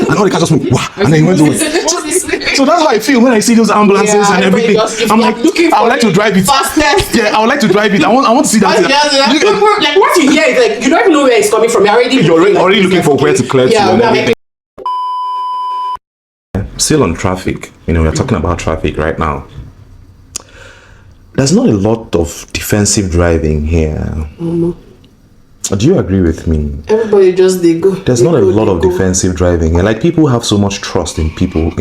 and all the cars just went, wow, and then he went away. So that's how I feel when I see those ambulances and everything. I'm like, I would like to drive it. Fastest. Yeah, I would like to drive it. I want to see that. Like what you hear is like you don't even know where it's coming from. You're already looking for where to clear to. Yeah, still on traffic. We're talking about traffic right now. There's not a lot of defensive driving here. Do you agree with me? Everybody just they go. There's not a lot of defensive driving here. Like people have so much trust in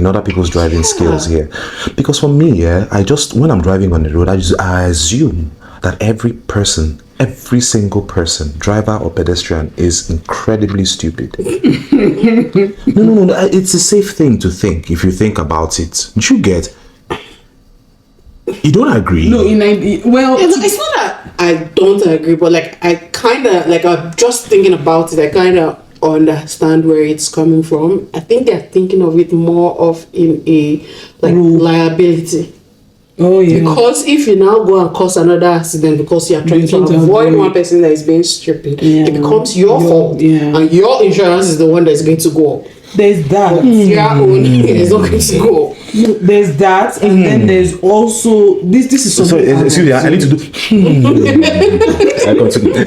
other people's driving skills here. Because for me, when I'm driving on the road, I assume that every single person, driver or pedestrian, is incredibly stupid. No. It's a safe thing to think if you think about it. You get. You don't agree? No, it's not that I don't agree, but like I kind of like I'm just thinking about it. I kind of understand where it's coming from. I think they're thinking of it more of in a liability. Oh yeah. Because if you now go and cause another accident because you are trying to avoid one person that is being stupid, it becomes your fault, and your insurance is the one that is going to go up. There's that. Your own is not going to go up. There's that, and then there's also this is something. So excuse me, I need to do. I continue.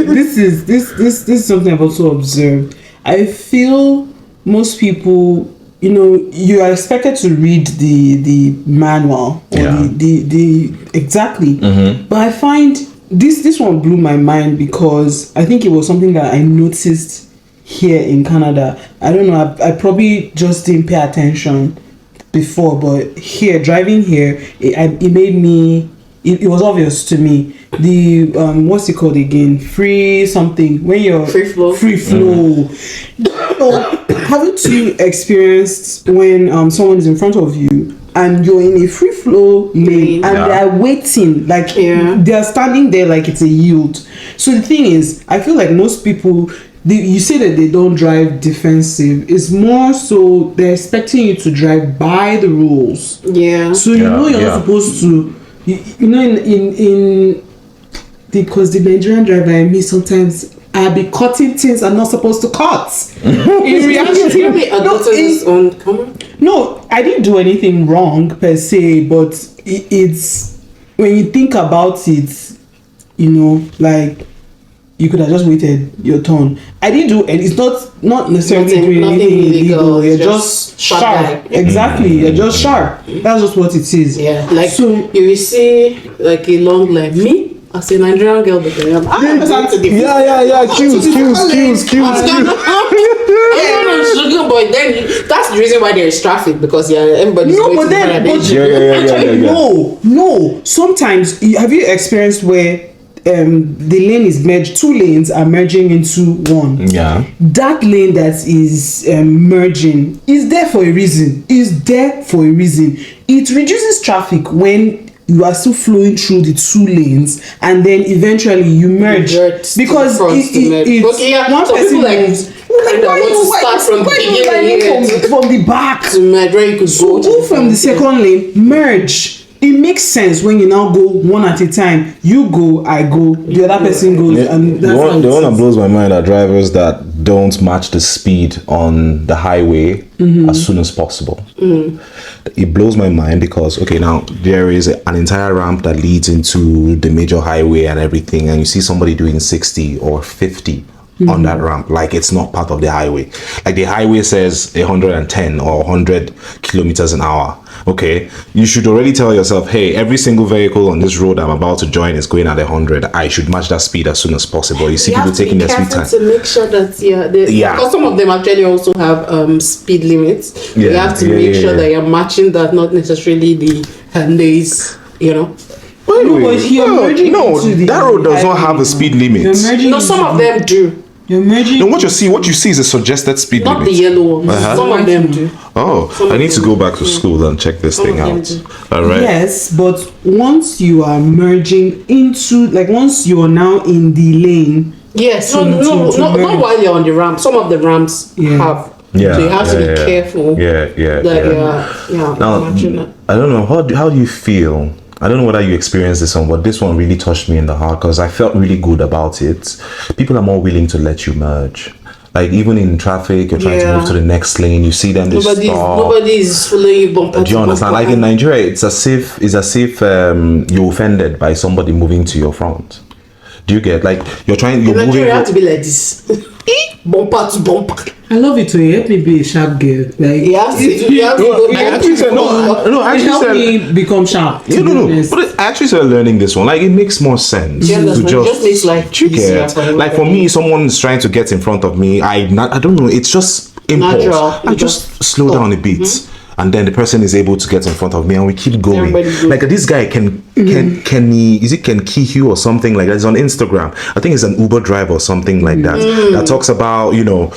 This is something I've also observed. I feel most people, you are expected to read the manual or the exactly, but I find this one blew my mind because I think it was something that I noticed here in Canada. I don't know, I probably just didn't pay attention before, but driving here, it made me, it was obvious to me. The what's it called again? Free something, when you're free flow. Haven't you experienced when someone is in front of you and you're in a free flow lane and they're waiting, like they're standing there like it's a yield? So the thing is, I feel like most people, you say that they don't drive defensive. It's more so they're expecting you to drive by the rules. Yeah. So you're not supposed to. Because the Nigerian driver and me sometimes I'll be cutting things I'm not supposed to cut. In reality, no, I didn't do anything wrong per se, but it's when you think about it, like. You could have just waited your turn. I didn't do, and it's not necessarily doing anything illegal. You're just sharp. Exactly, you're just sharp. That's just what it is. Yeah, like so you will see like a long line. Me as a Nigerian girl, but Cues. But then that's the reason why there is traffic, because everybody's No. Sometimes have you experienced where the lane is merged, two lanes are merging into one. Yeah. That lane that is merging is there for a reason. It reduces traffic when you are still flowing through the two lanes, and then eventually you merge because it's one person moves. From the back to merge, where you could go from the second lane, merge. It makes sense when you now go one at a time. You go, I go, the other person goes, and that's the one that blows my mind are drivers that don't match the speed on the highway as soon as possible. It blows my mind because now there is an entire ramp that leads into the major highway and everything, and you see somebody doing 60 or 50 on that ramp, like it's not part of the highway. Like the highway says 110 or 100 kilometers an hour. Okay, you should already tell yourself, hey, every single vehicle on this road I'm about to join is going at 100. I should match that speed as soon as possible. You see people taking their sweet time to make sure that because some of them actually also have speed limits. You have to make sure that you're matching that, not necessarily the Hyundai's, that road does not have a speed limit. No, some of them do. You're merging. No, what you see is a suggested speed limit. Not the yellow ones. Some of them do. I need to go back to school and check this thing out. All right. Yes, but once you are merging into, once you are now in the lane. Yes. Not while you're on the ramp. Some of the ramps have. Yeah. So you have to be careful. Now, I don't know. How do you feel? I don't know whether you experienced this one, but this one really touched me in the heart because I felt really good about it. People are more willing to let you merge. Like even in traffic, you're trying to move to the next lane. You see them, they stop. Nobody is following you bumper. Do you understand? Like in Nigeria, it's as if you're offended by somebody moving to your front. Do you get like you're moving? You have to be like this, bumper to bumper. I love it to help me be a sharp girl. Like You have to go I back. actually said no. I it actually helped said me become sharp. no. But I actually started learning this one. Like it makes more sense Yeah, to it just makes life do you easier get? for Like for me, someone's trying to get in front of me. I don't know. It's just impulse. Natural. I just slow down a bit. And then the person is able to get in front of me, and we keep going. Like this guy can Key Hugh or something like that. It's on Instagram. I think it's an Uber driver or something like that. That talks about your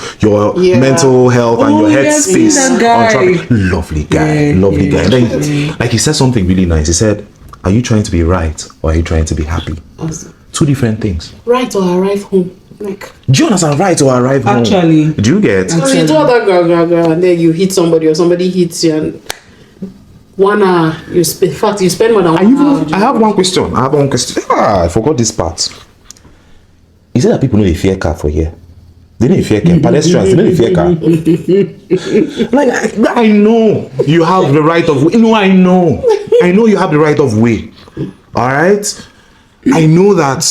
mental health and your headspace on traffic. Lovely guy. And then like he said something really nice. He said, "Are you trying to be right or are you trying to be happy?" Awesome. Two different things. Right or arrive home. Like, do you understand? Right or arrive home? Actually, do you get? so you do all that girl, and then you hit somebody or somebody hits you, and 1 hour you spend more than 1 hour. I have one question. I forgot this part. Is it that people know they fear car for here? They don't fear car. Pedestrians, they don't fear car. Like I know you have the right of way. No, I know you have the right of way. All right. I know that,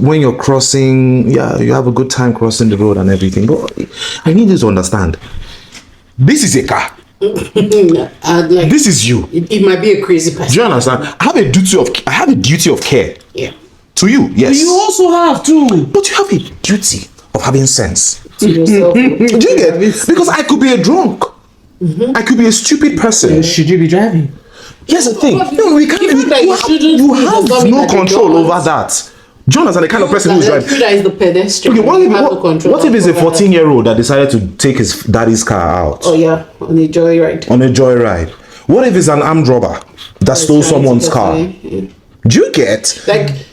when you're crossing, you have a good time crossing the road and everything. But I need you to understand, this is a car. This is you. It might be a crazy person. Do you understand? I have a duty of care. Yeah. To you, yes. you also have to. But you have a duty of having sense. To yourself. Do you get? Because I could be a drunk. I could be a stupid person. Should you be driving? Here's the thing. No, we can't. You have no control over that. Do you understand the kind of person who's driving? That is the pedestrian. Okay, what if it's a 14-year-old that decided to take his daddy's car out? Oh yeah, on a joyride. On a joyride. What if it's an armed robber that stole someone's car? Do you get? Like,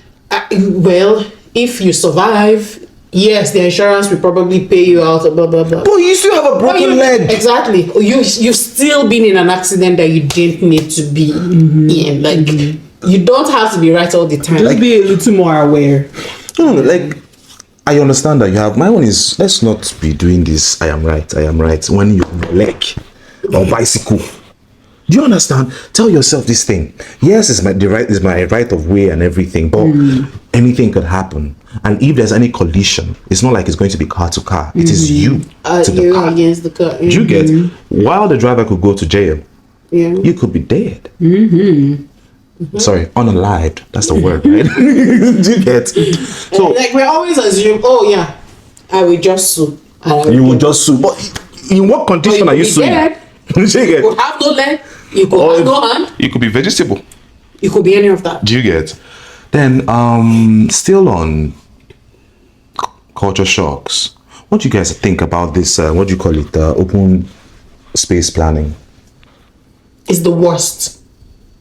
well, if you survive, yes, the insurance will probably pay you out, blah blah blah. But you still have a broken leg. Exactly. You've still been in an accident that you didn't need to be in. Like, you don't have to be right all the time. Just be a little more aware. No, like I understand that you have. My own is, let's not be doing this. I am right. When you leg or bicycle. Do you understand? Tell yourself this thing. Yes, it's my right of way and everything, but anything could happen. And if there's any collision, it's not like it's going to be car to car. It is you to the car. Against the car. Do you get? While the driver could go to jail, you could be dead. Sorry, unalived. That's the word, right? Do you get? So like we always assume, I will just sue. You will just sue. But in what condition are you suing? You could have no leg. You could have no hand. You could be vegetable. You could be any of that. Do you get? Then, still on culture shocks. What do you guys think about this? What do you call it? Open space planning. It's the worst.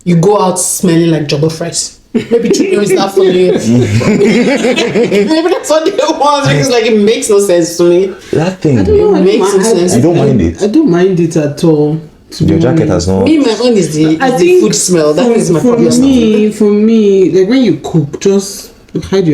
You go out smelling like jollof rice. Maybe Junior is not following. Maybe that's what they want. Because like it makes no sense to me. That thing. I don't know. It makes no sense. I don't mind it. I don't mind it at all. Your jacket has no. Me, my own is the food smell. That is my problem. For me, like when you cook, just hide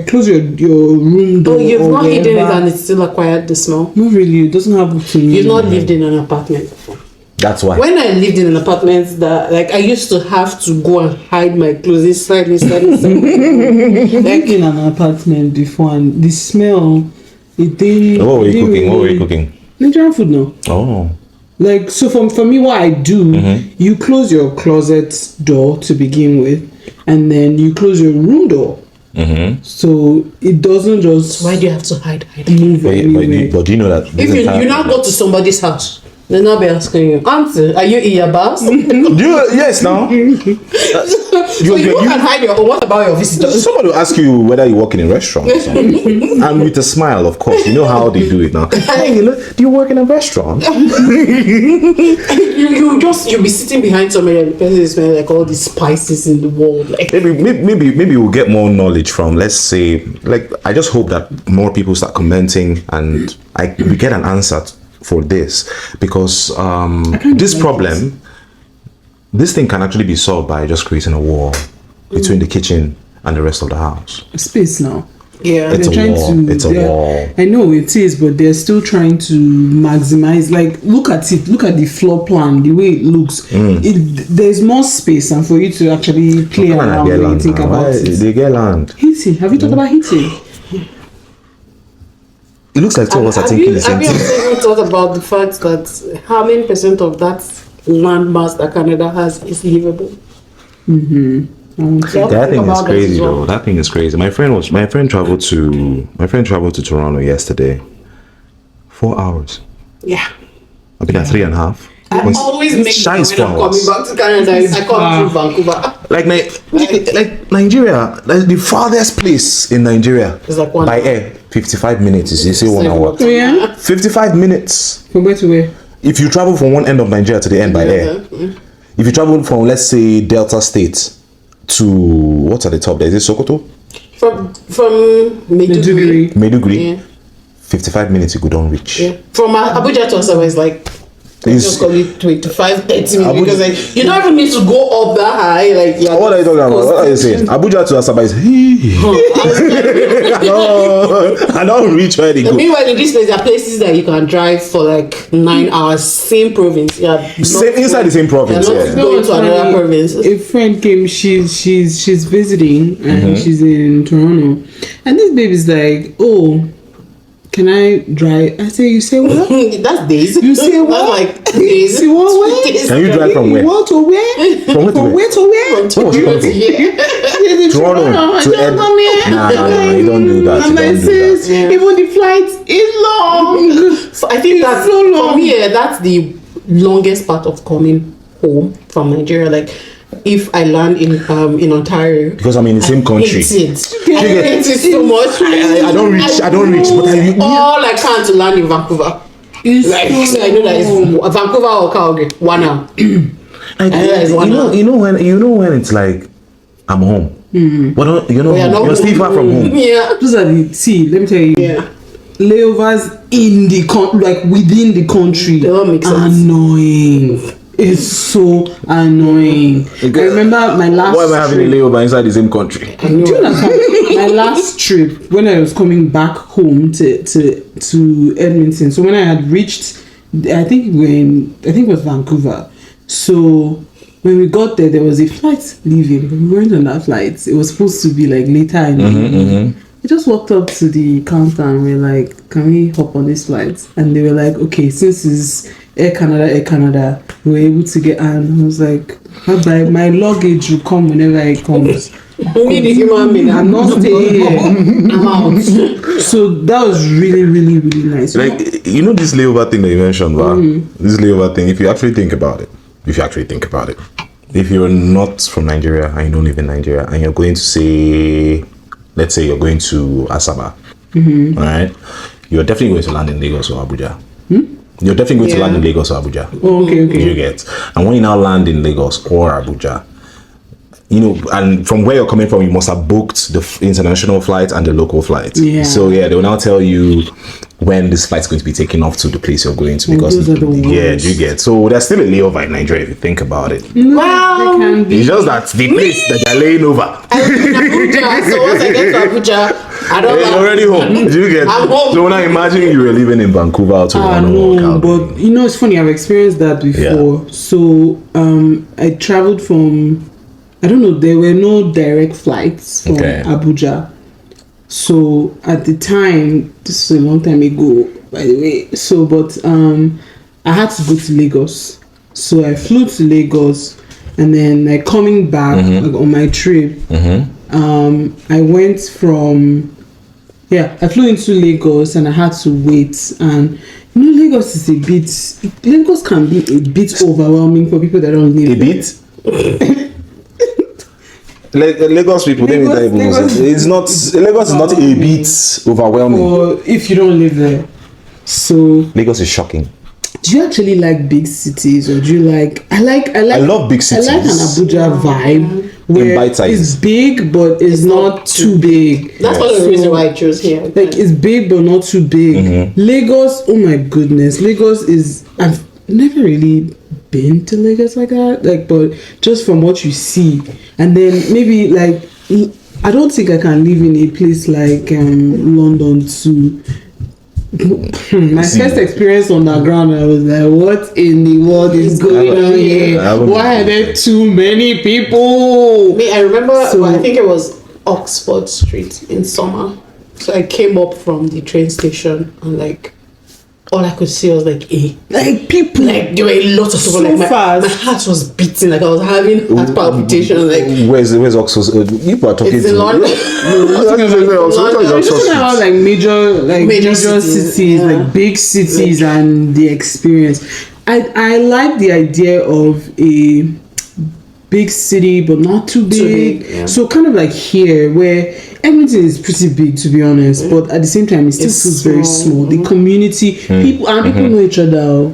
close your room door. Oh, you've not hidden it whatever. and it's still acquired the smell. Not really. It doesn't happen to me. You've not lived in an apartment before. That's why. When I lived in an apartment, that like I used to have to go and hide my clothes inside. I've lived in an apartment before, and the smell, it didn't. What were you cooking? Nigerian food, no. Oh. Like, so for me, what I do, you close your closet door to begin with, and then you close your room door. So it doesn't just. Why do you have to hide? Move But do you know that? If you now go to somebody's house, they'll not be asking you, Auntie, are you in your bath? Yes, now. So you can hide your own. What about your visitors? Somebody will ask you whether you work in a restaurant. And with a smile, of course. You know how they do it now. Hey, do you work in a restaurant? You'll be sitting behind somebody and the person is smelling like all these spices in the wall. Like Maybe we'll get more knowledge from, let's say, like, I just hope that more people start commenting and we get an answer for this, because this thing can actually be solved by just creating a wall between the kitchen and the rest of the house. Space now. Yeah. It's They're a wall. It's a wall. I know it is, but they're still trying to maximize. Like, look at it. Look at the floor plan, the way it looks. There's more space, and for you to actually play around when you think about it. They get land. Heating. Have you thought about heating? It looks like two of us are thinking the same Have you thing. ever thought about the fact that how many percent of that land mass that Canada has is livable? That thing is crazy though. That thing is crazy. My friend traveled to Toronto yesterday. 4 hours. Yeah. I've been at 3.5. I always make shy it when I'm 4 hours. coming back to Canada. I come through Vancouver. Like Nigeria, like the farthest place in Nigeria It's like 1 by hour. air, 55 minutes. You say 1 hour. Oh yeah. 55 minutes. From where to where? If you travel from one end of Nigeria to the end by air. If you travel from, let's say, Delta State to what's at the top there? Is it Sokoto? From Maiduguri. Maiduguri. Yeah. 55 minutes you go down reach. Yeah. From Abuja to Asaba is like just call it 25, 30 minutes because like you don't even need to go up that high. Like yeah. What are you talking about? What are you saying? Abuja to Asaba is I don't reach where they go. Meanwhile, in this place, there are places that you can drive for like 9 hours. Same province, yeah. Inside the same province, You're yeah. not going to another province. A friend came. She's visiting, and she's in Toronto, and this baby's like, "Oh, can I drive?" I say, "You say what?" That's days. You say what? That's like days. See what? Where? Days. Can you drive from where? What to where? From where to From where? where to where? What was she coming from? Yeah. Toronto to Ed. Nah, you don't do that. I'm You like, don't do sis, that. Yeah. even the flight is long. So I think that's so long. for me. That's the longest part of coming home from Nigeria. Like if I land in Ontario. Because I'm in the same country. I hate it so much. I don't reach, but all I can to land in Vancouver. Like I know that it's Vancouver or Calgary. 1 hour. you know when it's like I'm home. But you're not still far from home. Yeah. Those are the let me tell you. Yeah. Layovers in the like within the country. They don't make sense. Annoying. It's so annoying. I remember my last. Why am I having a layover inside the same country? Do you understand? My last trip when I was coming back home to Edmonton. So when I had reached, I think it was Vancouver. So when we got there was a flight leaving. We weren't on that flight. It was supposed to be like later in the evening. We just walked up to the counter and we were like, "Can we hop on this flight?" And they were like, "Okay, since it's Air Canada, we were able to get." And I was like, "Bye, my luggage will come whenever it comes." Need a human being. I'm not staying here. I'm out. So that was really, really, really nice. Like this layover thing that you mentioned, this layover thing. If you actually think about it, if you're not from Nigeria and you don't live in Nigeria and you're going to say, let's say you're going to Asaba, all right, you're definitely going to land in Lagos or Abuja. You're definitely going to land in Lagos or Abuja. Oh, okay. You get, and when you now land in Lagos or Abuja, and from where you're coming from, you must have booked the international flight and the local flight. Yeah. So they will now tell you when this flight's going to be taken off to the place you're going to, because those are the worst. you get. So there's still a layover in Nigeria if you think about it. Wow. They can be. It's just that the place that they're laying over. Abuja. So once I get to Abuja, I don't. You're already home. You get. I'm home. So now imagine you were living in Vancouver or Toronto or No, Calgary. but it's funny. I've experienced that before. Yeah. So I traveled from. I don't know. There were no direct flights from Abuja. So at the time, this is a long time ago, by the way. So, but I had to go to Lagos. So I flew to Lagos, and then like coming back on my trip, I went from. I flew into Lagos and I had to wait, and Lagos can be a bit overwhelming for people that don't live there. bit. Lagos people, Lagos is not a bit overwhelming. Or if you don't live there. So Lagos is shocking. do you actually like big cities, or do you like? I love big cities. I like an Abuja vibe where bite size. it's big but it's not too big. That's one of the reasons why I chose here. Like it's big but not too big. Lagos, oh my goodness, Lagos is. I've never really been to Lagos like that. Like, but just from what you see, and then maybe like I don't think I can live in a place like London too. My first experience on the ground, I was like, what in the world is going on here? Why are there too many people? I remember, I think it was Oxford Street in summer. So I came up from the train station and like all I could see was like people, like there were a lot of people. So like my fast. heart was beating, like I was having heart palpitations. Like where's Oxford? People are talking it's in London. We're talking about like major cities, yeah. like big cities, and the experience. I like the idea of a big city but not too big, yeah. So kind of like here where everything is pretty big, to be honest, but at the same time it still feels very small. The community, people know each other.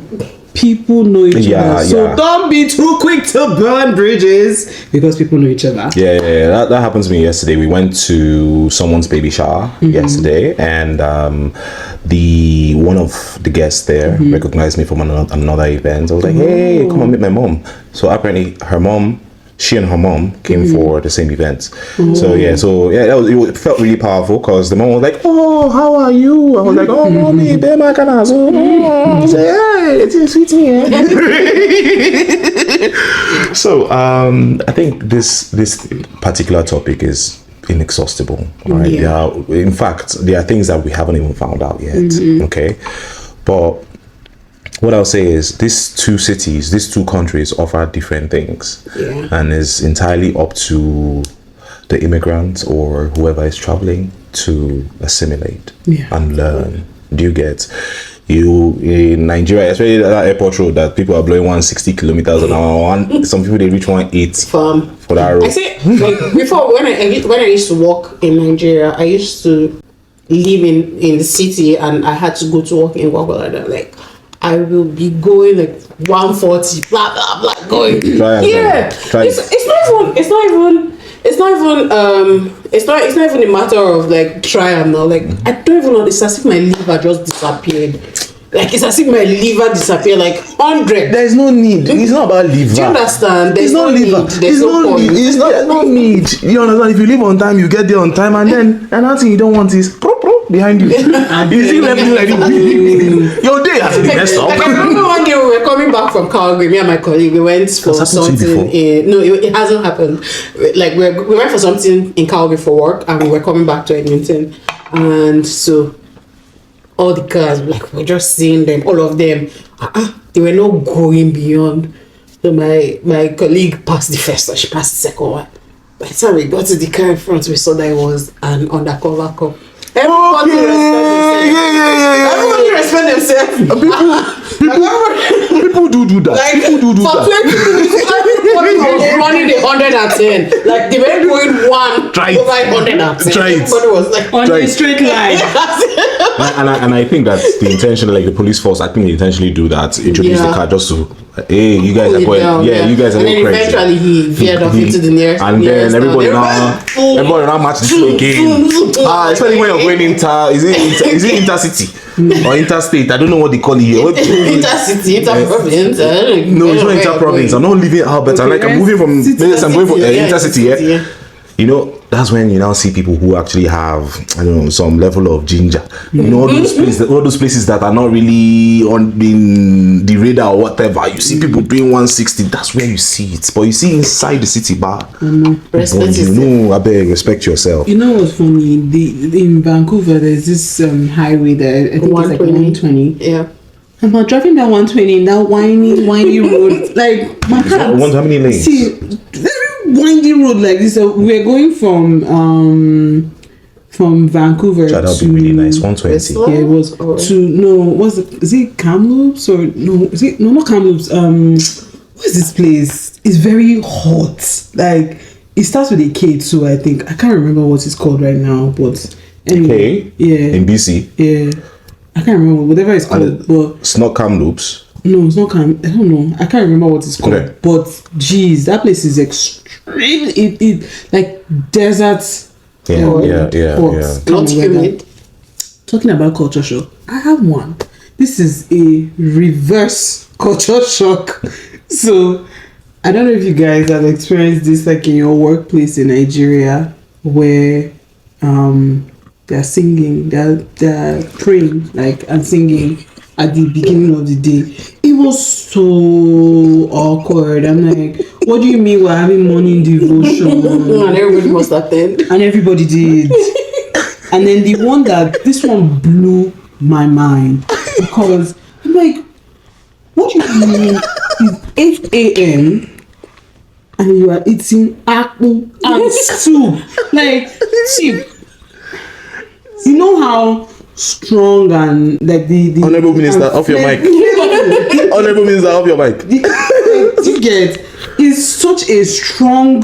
People know each other, so don't be too quick to burn bridges because people know each other. Yeah. That happened to me yesterday. We went to someone's baby shower yesterday, and the one of the guests there recognized me from another event. I was like, hey, come and meet my mom. So apparently she and her mom came for the same event. So it felt really powerful because the mom was like, oh, how are you? I was like, oh, mommy, I was like, hey, it's sweet here. So I think this particular topic is inexhaustible, right? Yeah. In fact, there are things that we haven't even found out yet. Okay, but what I'll say is these two countries offer different things, and it's entirely up to the immigrant or whoever is traveling to assimilate and learn. Do you get? You in Nigeria, especially that airport road that people are blowing 160 kilometers an hour. Some people they reach 180 for that road. I say like before when I used to work in Nigeria, I used to live in the city and I had to go to work in Wagwalada. Like I will be going like 140, blah blah blah, going. It's not even a matter of like try now. Like I don't even know. It's as if my liver just disappeared. Like it's as if my liver disappeared. Like 100. There's no need. It's not about liver. Do you understand? There's no liver. need. There's no point. There's no need. You understand? If you leave on time, you get there on time, and then another thing you don't want is behind you. You see everything like your day has been messed up. Like I remember one day we were coming back from Calgary, me and my colleague, we went for something it hasn't happened. Like we went for something in Calgary for work and we were coming back to Edmonton, and so all the cars, like we're just seeing them, all of them, they were not going beyond. So my colleague passed the first one, she passed the second one. By the time we got to the car in front, we saw that it was an undercover cop. Everybody respect themselves. People do that. Like, people do for that. 20 minutes, everybody was running the 110. Like they were going one over 110. Try it. Everybody was like on a straight line. and I think that's the intention. Like the police force, I think they intentionally do that. Introduce the car just to, hey, you guys are going, you guys are going crazy. And then eventually he veered off into the nearest. And then everybody now match this again. Especially when you're going is it intercity or interstate? I don't know what they call it here. Intercity, interprovince. No, it's not interprovince. I'm not leaving Albert. I'm moving from. I'm going for intercity. Yeah. You know, that's when you now see people who actually have, I don't know, some level of ginger. You know, all those places that are not really on the radar or whatever. You see people doing 160. That's where you see it. But you see inside the city bar. I beg, respect yourself. You know what's funny? In Vancouver, there's this highway there. I think it's like 120. Yeah. I'm not driving that 120 in that windy road. Like my heart. How many lanes? See, windy road like this. We're going from Vancouver that would be really nice. 120. Yeah, it was is it Kamloops or no? Is it not Kamloops? What's this place? It's very hot. Like it starts with a K too. I think I can't remember what it's called right now. But anyway, in BC. Yeah, I can't remember whatever it's called. But it's not Kamloops. No, it's not I don't know. I can't remember what it's called. Okay. But geez, that place is extreme. It like desert. Yeah. Not humid. Talking about culture shock, I have one. This is a reverse culture shock. So I don't know if you guys have experienced this like in your workplace in Nigeria. where they're singing, they're praying like and singing at the beginning of the day. It was so awkward. I'm like, what do you mean we're having morning devotion? And everybody must attend. And everybody did. And then this one blew my mind because I'm like, what do you mean it's 8 a.m. and you are eating apple and soup? Like, see, you know how strong and like the Honorable Minister, off your mic. Honorable Minister, off your mic. You get is such a strong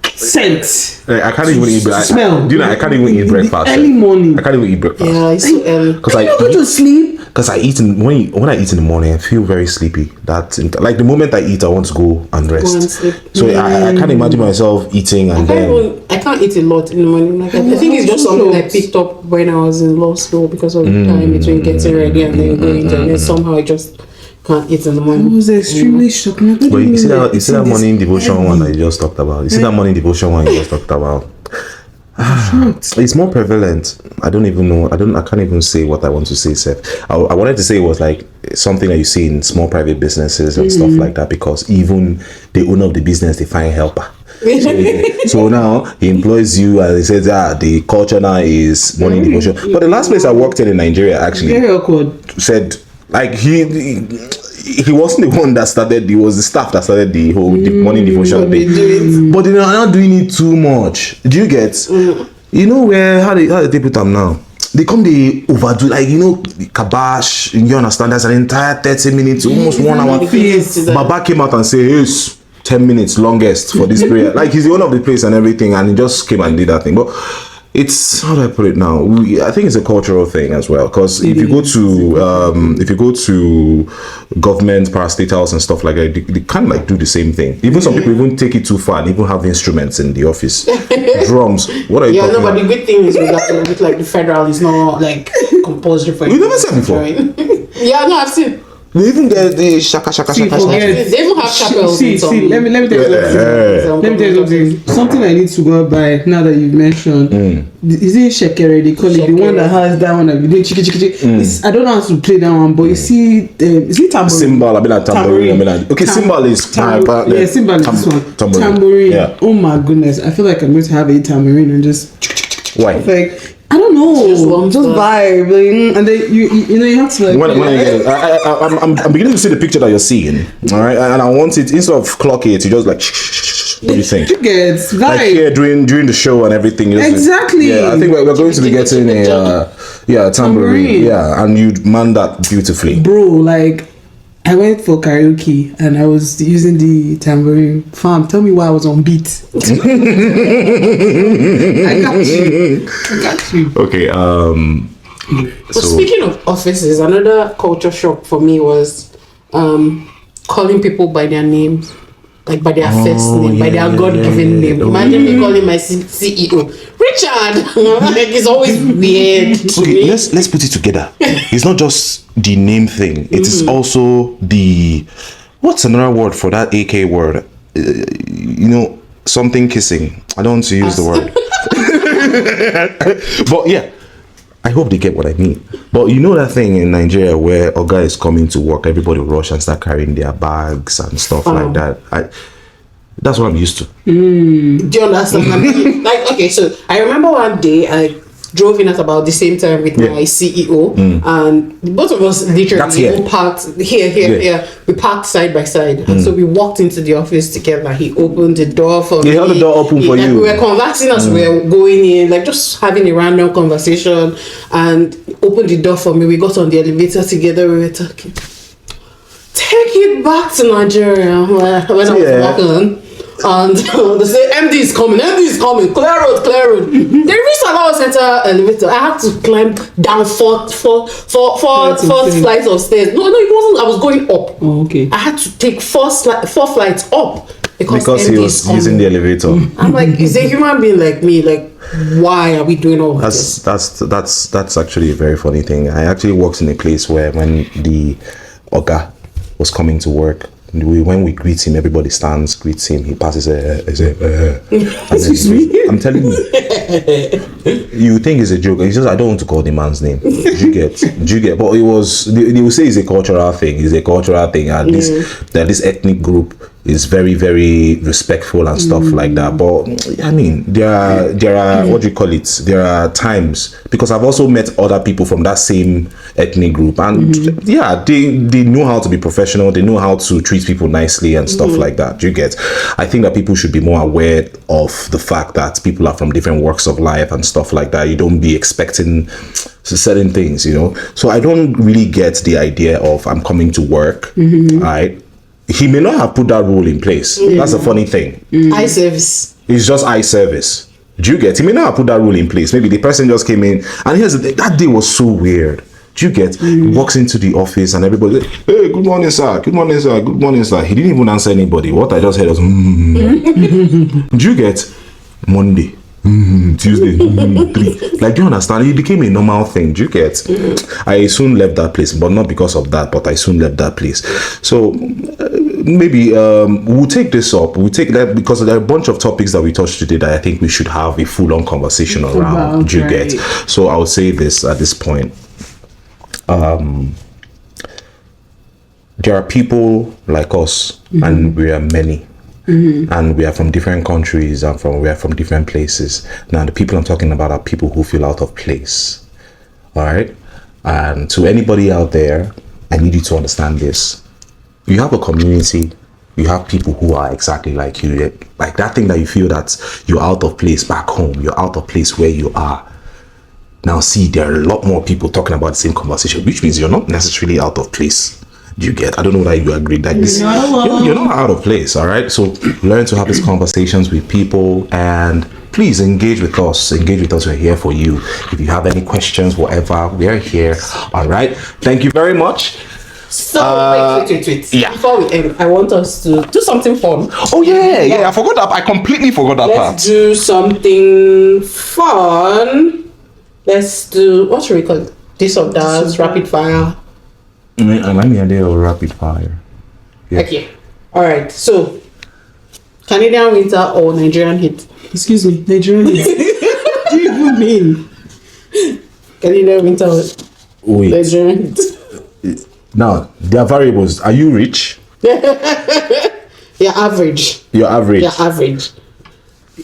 scent. I can't even eat breakfast. Smell. Do you know I can't even eat breakfast? Early morning. I can't even eat breakfast. Yeah, it's so early. Because You go to sleep. Because I eat when I eat in the morning, I feel very sleepy. Like the moment I eat, I want to go and rest. Go and sleep. So I can't imagine myself eating and I can't eat a lot in the morning. Like, I think it's just something I picked up when I was in law school because of the time between getting ready and then going to, and then somehow I just can't eat in the I morning. was extremely shocked. Like, what But do you see mean, that morning devotion one that you just talked about. You see that morning devotion one you just talked about. It's more prevalent. I don't even know. I can't even say what I want to say, Seth. I wanted to say it was like something that you see in small private businesses and stuff like that, because even the owner of the business, they find helper. So now he employs you and he says the culture now is morning devotion. But the last place I worked in Nigeria actually very awkward. said like he wasn't the one that started. It was the staff that started the whole morning devotion thing. But they're not doing it too much. Do you get? You know where how they put them now? They come, they overdo, like, you know, kabash. You understand? There's an entire 30 minutes, almost 1 hour. Baba came out and said, "Yes, 10 minutes longest for this prayer." Like, he's the owner of the place and everything, and he just came and did that thing. But it's, how do I put it now? I think it's a cultural thing as well, because if you go to government parastatals and stuff like that, they kind of like do the same thing. Even some people even take it too far and even have instruments in the office. Drums. What are you talking about? But the good thing is with like the federal is not like compulsory for You never said before. Yeah, no, I've seen. They even get the shaka. They even have chapels. See, let me tell you something. Let me tell you something. Something I need to go buy now that you've mentioned. Is it shekere? They call it the one that has that one that we do chiki. I don't know how to play that one, but you see, is it tambourine? Cymbal. I mean like tambourine. Okay, cymbal is cymbal is this one. Tambourine. Yeah. Oh my goodness, I feel like I'm going to have a tambourine and just. Why? Like, I don't know, just vibe, and then you know you have to like. When you get it, I'm beginning to see the picture that you're seeing, all right, and I want it instead of clock it, you just like. What do you think? You get vibe. Like here during the show and everything. Exactly. Yeah, I think we're going to be getting a tambourine. Yeah, and you man that beautifully, bro. Like, I went for karaoke and I was using the tambourine. Fam, tell me why I was on beat. I got you. Okay. So speaking of offices, another culture shock for me was calling people by their names, like by their first name, by their God-given name. Imagine me calling my CEO Richard. Like, it's always weird. Okay, let's put it together. It's not just the name thing. It is also the, what's another word for that AK word? You know, something kissing. I don't want to use the word. But yeah, I hope they get what I mean. But you know that thing in Nigeria where a guy is coming to work, everybody rush and start carrying their bags and stuff like that. That's what I'm used to. Do you understand? Like, okay, so I remember one day I drove in at about the same time with my CEO, and both of us literally parked here. We parked side by side, and so we walked into the office together. He opened the door for me. He held the door open for you. We were conversing as we were going in, like just having a random conversation, and opened the door for me. We got on the elevator together. We were talking. Take it back to Nigeria when I was walking. And they say MD is coming, clear road. They reached our center elevator. I had to climb down four flights of stairs. No, it wasn't. I was going up. Oh, okay. I had to take four flights up because he was using the elevator. I'm like, is a human being like me? Like, why are we doing all this? That's actually a very funny thing. I actually worked in a place where when the Oga was coming to work, when we greet him, everybody stands, greets him. He passes Excuse me? I'm telling you, you think it's a joke. It's just I don't want to call the man's name. Do you get? But it was. They will say it's a cultural thing. It's a cultural thing, and this ethnic group is very, very respectful and stuff like that. But I mean, there are what do you call it? There are times, because I've also met other people from that same ethnic group, and they know how to be professional. They know how to treat people nicely and stuff like that. Do you get? I think that people should be more aware of the fact that people are from different walks of life and stuff like that. You don't be expecting certain things, So I don't really get the idea of I'm coming to work, right? He may not have put that rule in place. That's a funny thing. Eye service. It's just eye service. Do you get? He may not have put that rule in place. Maybe the person just came in, and here's the thing, that day was so weird. Do you get? He walks into the office and everybody, hey, good morning, sir. Good morning, sir. Good morning, sir. He didn't even answer anybody. What I just heard was, Do you get? Monday. Tuesday, 3. Like, do you understand? It became a normal thing. Do you get? I soon left that place, but not because of that, but I soon left that place. So maybe we'll take this up. We'll take that because there are a bunch of topics that we touched today that I think we should have a full-on conversation around. Do you get? So I would say this at this point. There are people like us, and we are many. And we are from different countries and we are from different places. Now the people I'm talking about are people who feel out of place. All right. And to anybody out there, I need you to understand this. You have a community. You have people who are exactly like you. Like that thing that you feel that you're out of place back home. You're out of place where you are. Now see, there are a lot more people talking about the same conversation, which means you're not necessarily out of place. Do you get? I don't know whether you agree that this you're not out of place. All right, so learn to have these conversations with people, and please engage with us. We're here for you. If you have any questions, whatever, we're here. All right, thank you very much. So wait. Yeah. Before we end, I want us to do something fun. Oh yeah. I forgot that. I completely forgot that part. Let's do something fun. Let's do, what should we call it? This or that, rapid fire. I'm the idea of rapid fire. Yeah. Okay. All right. So, Canadian winter or Nigerian heat? Excuse me, Nigerian heat. What do you even mean? Canadian winter or Wait. Nigerian heat? Now, there are variables. Are you rich? You're average. You're average. You're average.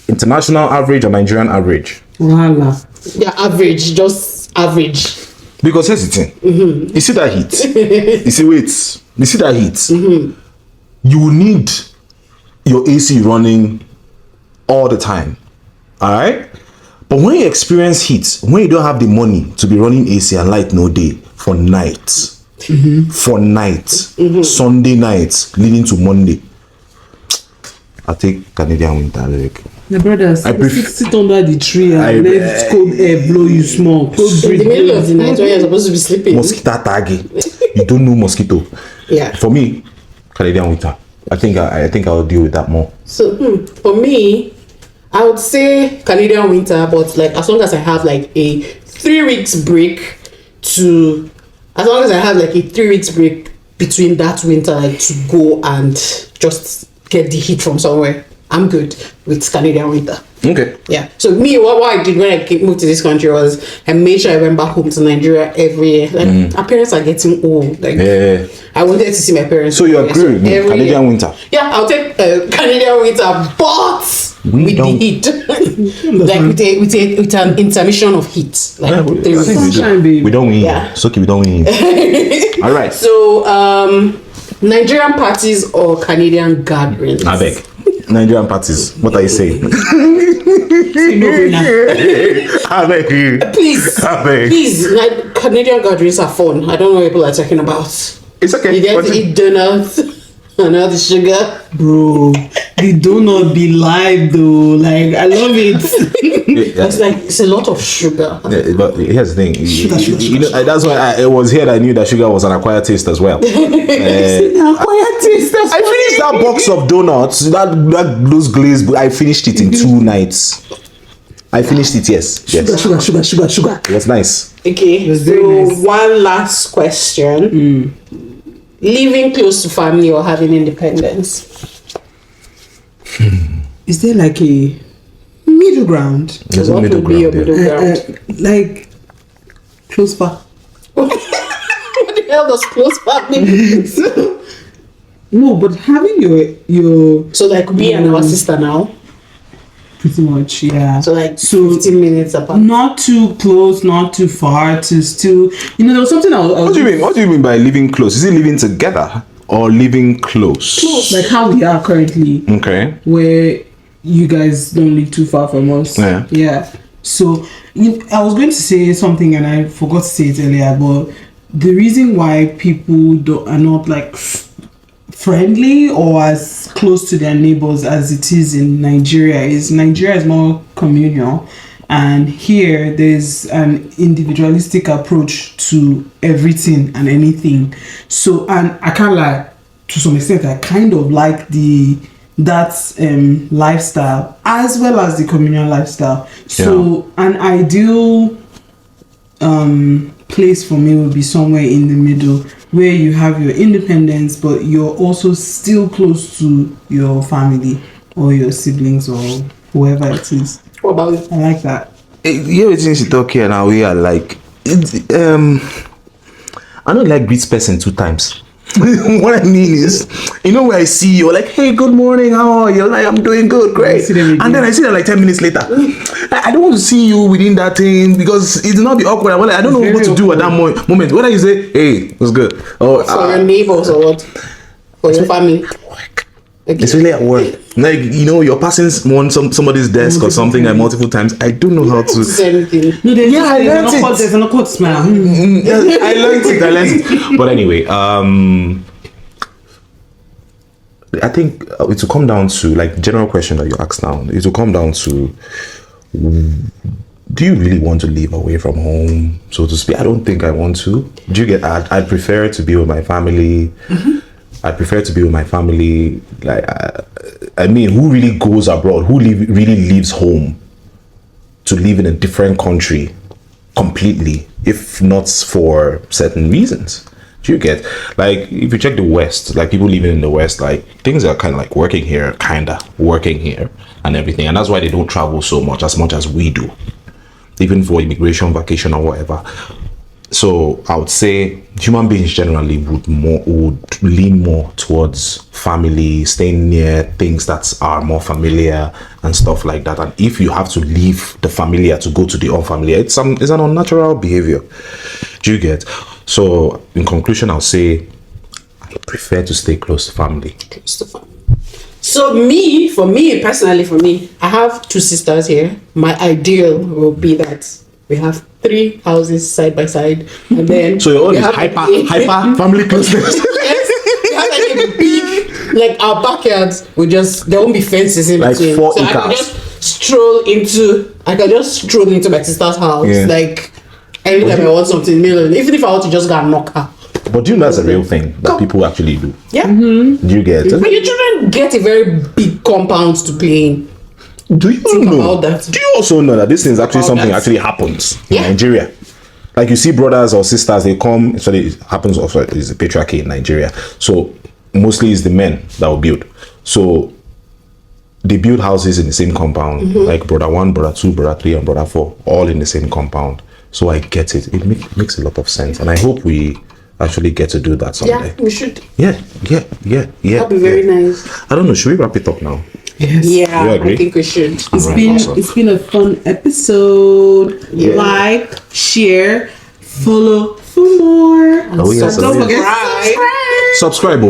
International average or Nigerian average? Voila. You're average. Just average. Because here's the thing. You see that heat? You see that heat? You will need your AC running all the time. Alright? But when you experience heat, when you don't have the money to be running AC and light no day for night, Sunday night leading to Monday, I take Canadian winter. Like, the brothers, sit under the tree and let cold air blow you small. Cold breeze. In the middle of the night when you're supposed to be sleeping. Mosquito taggy. You don't know mosquito. Yeah. For me, Canadian winter. I think I'll deal with that more. So for me, I would say Canadian winter, but like as long as I have like a 3 weeks break between that winter, like to go and just get the heat from somewhere, I'm good with Canadian winter. Okay. Yeah. So me, what I did when I moved to this country was I made sure I went back home to Nigeria every year. Like our parents are getting old. Like I wanted to see my parents. So you agree with me? Canadian winter? Yeah, I'll take Canadian winter, but with the heat, like with an intermission of heat. Like we don't win. Yeah. It's okay, we don't win. All right. So Nigerian parties or Canadian gatherings? I beg. Nigerian parties. What are you saying? I beg you. Please. Like, Canadian gatherings are fun. I don't know what people are talking about. It's okay. You get to eat donuts and all the sugar. Bro, the donut be live though. Like, I love it. It's a lot of sugar. Yeah, but here's the thing. Sugar. That's why it was here that I knew that sugar was an acquired taste as well. Acquired taste. I finished that box of donuts, those glazed. I finished it in 2 nights. I finished it, yes. Sugar. It was nice. Okay, It was so very nice. one last question. living close to family or having independence? Is there like a middle ground? There's a What middle would be your ground. middle Yeah. ground? Like close by. What the hell does close family mean? No, but having your So like me and our sister now. pretty much, yeah. So like So 15 minutes apart. not too close, not too far to still, there was something I was What do you mean? What do you mean by living close? Is it living together or living close? like how we are currently, Okay. where you guys don't live too far from us. Yeah. So I was going to say something and I forgot to say it earlier, but the reason why people are not like friendly or as close to their neighbors as it is in Nigeria is more communal, and here there's an individualistic approach to everything and anything. So, and I can't lie, to some extent I kind of like that lifestyle as well as the communal lifestyle. So an ideal place for me would be somewhere in the middle, where you have your independence but you're also still close to your family or your siblings or whoever it is. What about you? I like that. Yeah, since you talk here now, we are like, I don't like greet person 2 times. What I mean is, when I see you, like, hey, good morning, how are you? Like, I'm doing good, great. And then I see that like 10 minutes later. I don't want to see you within that thing because it will not be awkward. I don't know what to do at that moment. Whether you say, hey, what's good? Or For your neighbors or what? For your family? Okay. It's really at work. Like, you're passing somebody's desk or something like multiple times. I don't know how to say anything. No, I learned it. There's an awkward smile. I learned it. But anyway, I think it will come down to, like, general question that you asked now. It will come down to, do you really want to live away from home, so to speak? I don't think I want to. Do you get? I'd prefer to be with my family. I prefer to be with my family. Like, I mean, who really goes abroad? Who really leaves home to live in a different country completely, if not for certain reasons? Do you get? Like, if you check the West, like people living in the West, like things are kind of like working here and everything. And that's why they don't travel so much as we do, even for immigration, vacation or whatever. So I would say human beings generally would lean more towards family, staying near things that are more familiar and stuff like that. And if you have to leave the familiar to go to the unfamiliar, it's an unnatural behavior. Do you get? So in conclusion, I'll say I prefer to stay close to family. Close to family. So personally, I have 2 sisters here. My ideal will be that we have 3 houses side by side, and then So your own is hyper family closeness. Yes, we have like a big, like our backyards. There won't be fences in Like between. 4 so acres. I can just stroll into my sister's house. Yeah. Like anytime I want something, even if I want to just go and knock her. But do you know that's a real thing that people actually do? Yeah. Do you get? But your children get a very big compound to play in. Do you know? about that. Do you also know that this thing is actually About something that. actually happens in Yeah. Nigeria? Like, you see brothers or sisters, they come. Actually, it happens also. It's a patriarchy in Nigeria. So mostly it's the men that will build. So they build houses in the same compound, like brother 1, brother 2, brother 3, and brother 4, all in the same compound. So I get it. It makes a lot of sense, and I hope we actually get to do that someday. Yeah, we should. Yeah. That'd be very nice. I don't know. Should we wrap it up now? Yes. Yeah, You agree? I think we should. It's been a fun episode. Yeah. Like, share, follow for more. Oh, yes, Don't oh, forget Subscribe,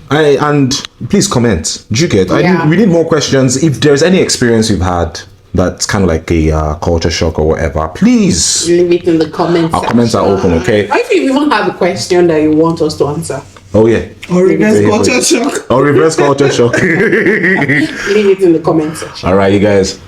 and please comment. Do you get? Yeah. We need more questions. If there's any experience you've had that's kind of like a culture shock or whatever, please. Leave it in the comments. Our comments are open, okay? Or if you even have a question that you want us to answer, Oh yeah. or reverse Yeah. culture shock. Or reverse culture shock. leave it in the comment section. All right, you guys.